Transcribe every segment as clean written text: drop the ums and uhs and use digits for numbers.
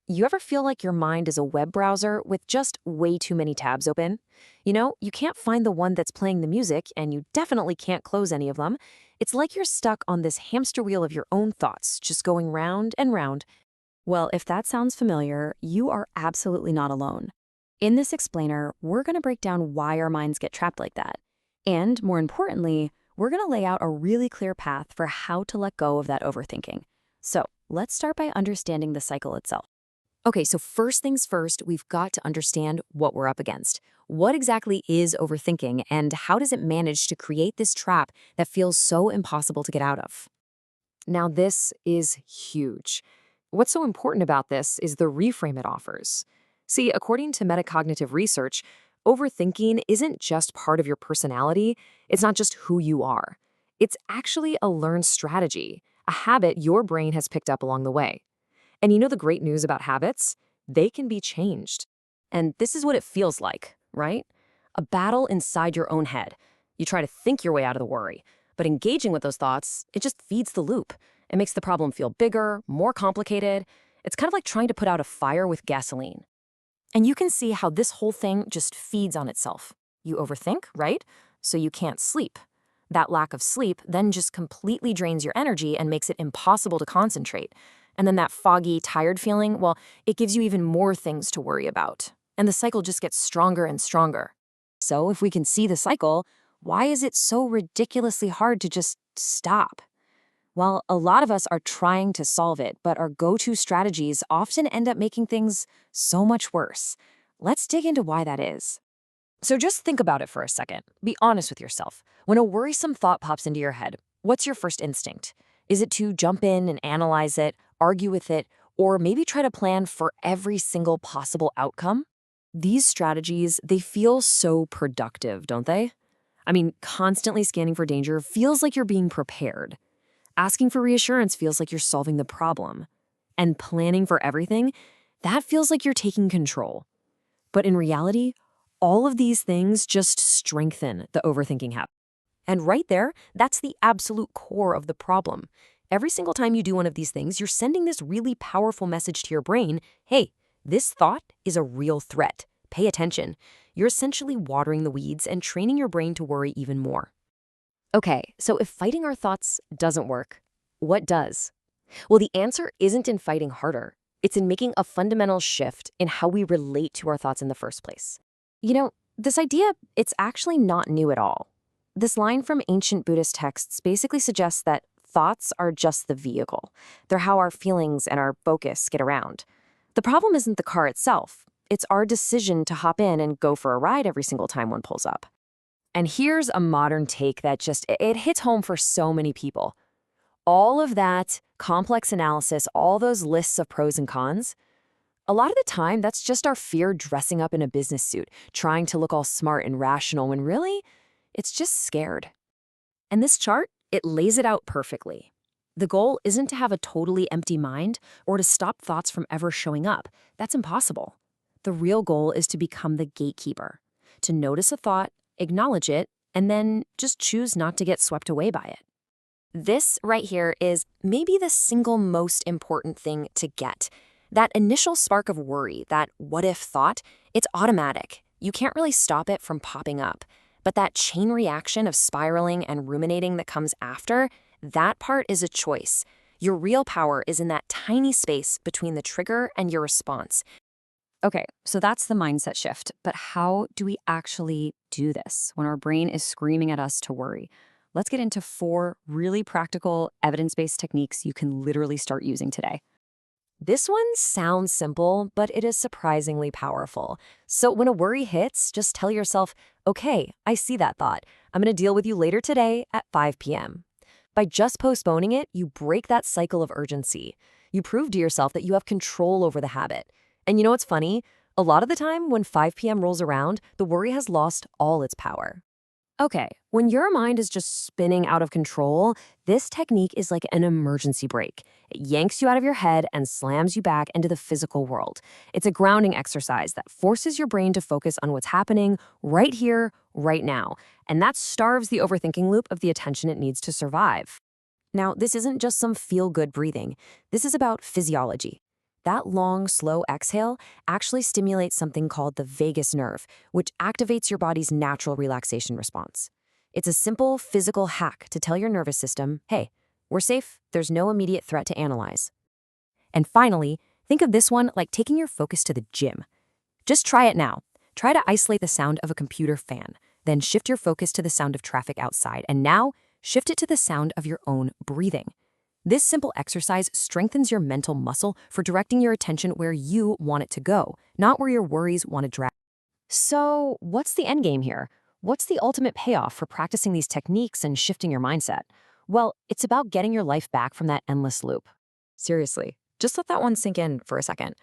You ever feel like your mind is a web browser with just way too many tabs open? You can't find the one that's playing the music, and you definitely can't close any of them. It's like you're stuck on this hamster wheel of your own thoughts, just going round and round. Well, if that sounds familiar, you are absolutely not alone. In this explainer, we're going to break down why our minds get trapped like that. And more importantly, we're going to lay out a really clear path for how to let go of that overthinking. So let's start by understanding the cycle itself. Okay, so first things first, we've got to understand what we're up against. What exactly is overthinking, and how does it manage to create this trap that feels so impossible to get out of? Now, this is huge. What's so important about this is the reframe it offers. See, according to metacognitive research, overthinking isn't just part of your personality, it's not just who you are. It's actually a learned strategy, a habit your brain has picked up along the way. And you know the great news about habits? They can be changed. And this is what it feels like, right? A battle inside your own head. You try to think your way out of the worry, but engaging with those thoughts, it just feeds the loop. It makes the problem feel bigger, more complicated. It's kind of like trying to put out a fire with gasoline. And you can see how this whole thing just feeds on itself. You overthink, right? So you can't sleep. That lack of sleep then just completely drains your energy and makes it impossible to concentrate. And then that foggy, tired feeling, well, it gives you even more things to worry about. And the cycle just gets stronger and stronger. So if we can see the cycle, why is it so ridiculously hard to just stop? Well, a lot of us are trying to solve it, but our go-to strategies often end up making things so much worse. Let's dig into why that is. So just think about it for a second. Be honest with yourself. When a worrisome thought pops into your head, what's your first instinct? Is it to jump in and analyze it, argue with it, or maybe try to plan for every single possible outcome? These strategies, they feel so productive, don't they? I mean, constantly scanning for danger feels like you're being prepared. Asking for reassurance feels like you're solving the problem. And planning for everything, that feels like you're taking control. But in reality, all of these things just strengthen the overthinking habit. And right there, that's the absolute core of the problem. Every single time you do one of these things, you're sending this really powerful message to your brain, hey, this thought is a real threat. Pay attention. You're essentially watering the weeds and training your brain to worry even more. Okay, so if fighting our thoughts doesn't work, what does? Well, the answer isn't in fighting harder. It's in making a fundamental shift in how we relate to our thoughts in the first place. This idea, it's actually not new at all. This line from ancient Buddhist texts basically suggests that thoughts are just the vehicle. They're how our feelings and our focus get around. The problem isn't the car itself. It's our decision to hop in and go for a ride every single time one pulls up. And here's a modern take that it hits home for so many people. All of that complex analysis, all those lists of pros and cons, a lot of the time, that's just our fear dressing up in a business suit, trying to look all smart and rational when really, it's just scared. And this chart, it lays it out perfectly. The goal isn't to have a totally empty mind or to stop thoughts from ever showing up. That's impossible. The real goal is to become the gatekeeper, to notice a thought, acknowledge it, and then just choose not to get swept away by it. This right here is maybe the single most important thing to get. That initial spark of worry, that what-if thought, it's automatic. You can't really stop it from popping up. But that chain reaction of spiraling and ruminating that comes after, that part is a choice. Your real power is in that tiny space between the trigger and your response. Okay, so that's the mindset shift. But how do we actually do this when our brain is screaming at us to worry? Let's get into 4 really practical, evidence-based techniques you can literally start using today. This one sounds simple, but it is surprisingly powerful. So when a worry hits, just tell yourself, okay, I see that thought. I'm going to deal with you later today at 5 p.m. By just postponing it, you break that cycle of urgency. You prove to yourself that you have control over the habit. And you know what's funny? A lot of the time, when 5 p.m. rolls around, the worry has lost all its power. Okay, when your mind is just spinning out of control, this technique is like an emergency brake. It yanks you out of your head and slams you back into the physical world. It's a grounding exercise that forces your brain to focus on what's happening right here, right now. And that starves the overthinking loop of the attention it needs to survive. Now, this isn't just some feel-good breathing. This is about physiology. That long, slow exhale actually stimulates something called the vagus nerve, which activates your body's natural relaxation response. It's a simple physical hack to tell your nervous system, hey, we're safe, there's no immediate threat to analyze. And finally, think of this one like taking your focus to the gym. Just try it now. Try to isolate the sound of a computer fan, then shift your focus to the sound of traffic outside, and now shift it to the sound of your own breathing. This simple exercise strengthens your mental muscle for directing your attention where you want it to go, not where your worries want to drag. So, what's the end game here? What's the ultimate payoff for practicing these techniques and shifting your mindset? Well, it's about getting your life back from that endless loop. Seriously, just let that one sink in for a second.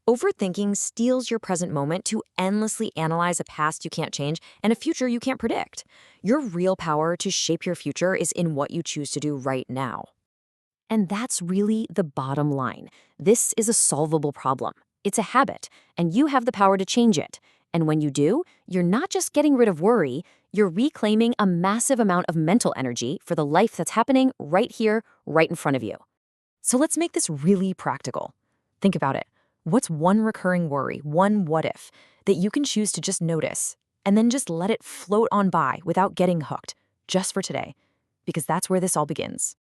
Overthinking steals your present moment to endlessly analyze a past you can't change and a future you can't predict. Your real power to shape your future is in what you choose to do right now. And that's really the bottom line. This is a solvable problem. It's a habit, and you have the power to change it. And when you do, you're not just getting rid of worry, you're reclaiming a massive amount of mental energy for the life that's happening right here, right in front of you. So let's make this really practical. Think about it. What's one recurring worry, one what if, that you can choose to just notice, and then just let it float on by without getting hooked, just for today? Because that's where this all begins.